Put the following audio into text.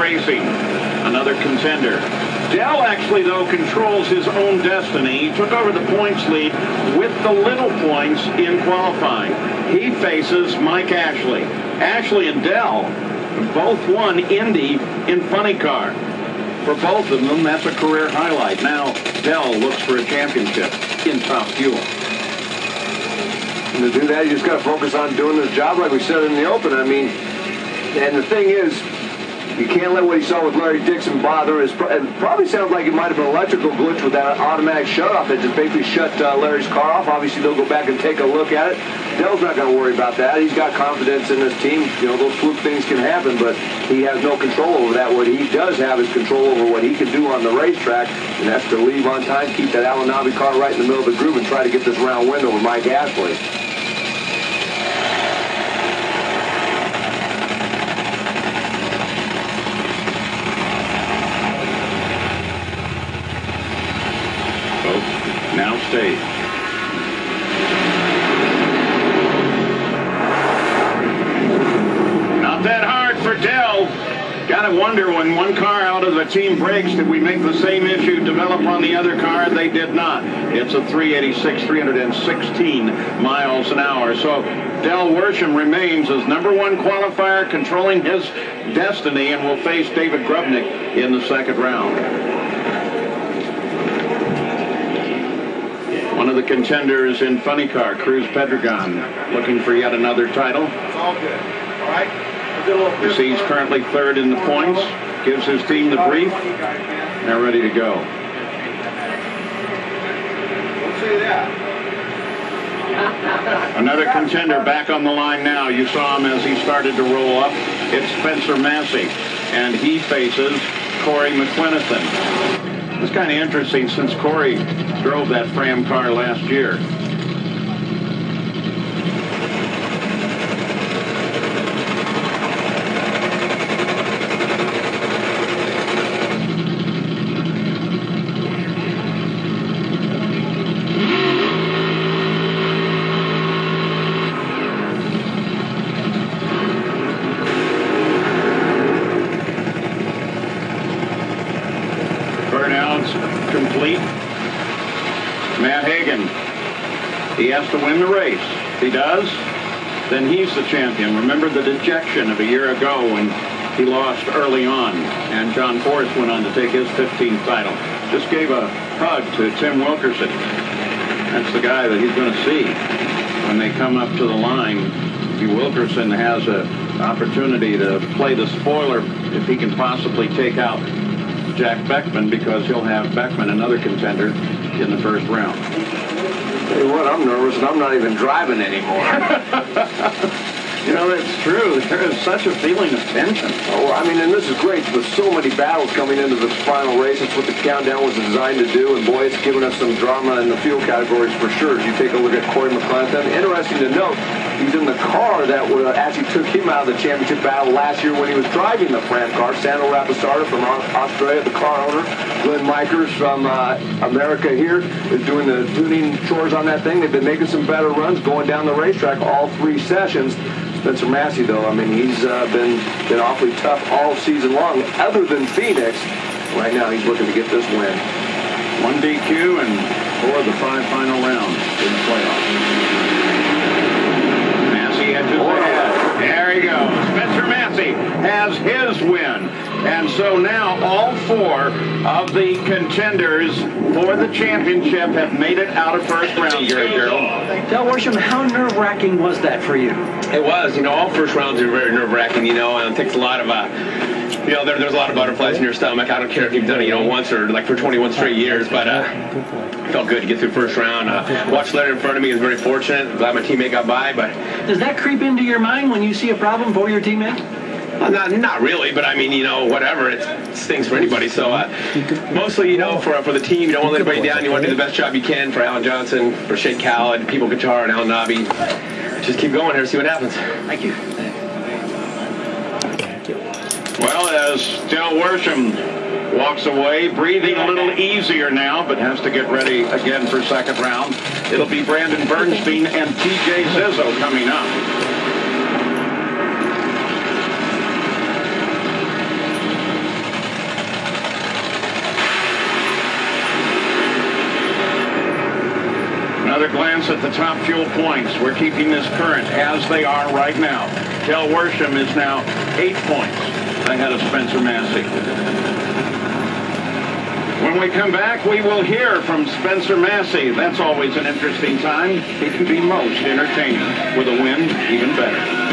Tracy, another contender. Dell actually, though, controls his own destiny. He took over the points lead with the little points in qualifying. He faces Mike Ashley. Ashley and Dell both won Indy in funny car. For both of them, that's a career highlight. Now, Dell looks for a championship in Top Fuel. And to do that, you just got to focus on doing the job like we said in the open. I mean, and the thing is, you can't let what he saw with Larry Dixon bother. It probably sounds like it might have been an electrical glitch with that automatic shutoff that just basically shut Larry's car off. Obviously, they'll go back and take a look at it. Dell's not going to worry about that. He's got confidence in this team. You know, those fluke things can happen, but he has no control over that. What he does have is control over what he can do on the racetrack, and that's to leave on time, keep that Alanabi car right in the middle of the groove, and try to get this round win over Mike Ashley. Now stay. Not that hard for Dell. Gotta wonder, when one car out of the team breaks, did we make the same issue develop on the other car? They did not. It's a 386, 316 miles an hour. So Dell Worsham remains as #1 qualifier, controlling his destiny, and will face David Grubnick in the second round. One of the contenders in funny car, Cruz Pedregon, looking for yet another title. It's all good. All right? You see he's currently third in the points, gives his team the brief. They're ready to go. Don't say that. Another contender back on the line now. You saw him as he started to roll up. It's Spencer Massey, and he faces Corey McClenathan. It's kind of interesting since Corey drove that Fram car last year. Burnouts complete. Matt Hagan, he has to win the race. If he does, then he's the champion. Remember the dejection of a year ago when he lost early on, and John Forrest went on to take his 15th title. Just gave a hug to Tim Wilkerson. That's the guy that he's going to see when they come up to the line. Wilkerson has an opportunity to play the spoiler if he can possibly take out Jack Beckman, because he'll have Beckman, another contender, in the first round. Tell you what, I'm nervous, and I'm not even driving anymore. You know, that's true. There is such a feeling of tension. Oh, I mean, and this is great with so many battles coming into this final race. It's what the countdown was designed to do, and boy, it's given us some drama in the field categories for sure. As you take a look at Corey McClenathan, interesting to note, he's in the car that actually took him out of the championship battle last year when he was driving the Fram car. Sandro Rapisarda from Australia, the car owner. Glenn Mikers from America here is doing the tuning chores on that thing. They've been making some better runs going down the racetrack all 3 sessions. Spencer Massey, though, I mean, he's been awfully tough all season long. Other than Phoenix, right now he's looking to get this win. 1 DQ and 4 of the 5 final rounds in the playoffs. Massey edges ahead. There he goes. Spencer Massey has his win. And so now all 4 of the contenders for the championship have made it out of first round, Gary Gerald. Dell Worsham, how nerve-wracking was that for you? It was. You know, all first rounds are very nerve-wracking, you know, and it takes a lot of, you know, there's a lot of butterflies in your stomach. I don't care if you've done it, you know, once or like for 21 straight years, but it felt good to get through first round. Watched Larry in front of me. Was very fortunate. Glad my teammate got by, but... Does that creep into your mind when you see a problem for your teammate? Not really, but I mean, you know, whatever. It stings for anybody. So mostly, you know, for the team, you don't want to let anybody down. You want to do the best job you can for Alan Johnson, for Shea Khaled, People Qatar, and Alan Nabi. Just keep going here, see what happens. Thank you. Well, as Dell Worsham walks away, breathing a little easier now, but has to get ready again for second round. It'll be Brandon Bernstein and TJ Zizzo coming up. glance at the top fuel points. We're keeping this current as they are right now. Del Worsham is now 8 points ahead of Spencer Massey. When we come back, we will hear from Spencer Massey. That's always an interesting time. He can be most entertaining. With a win, even better.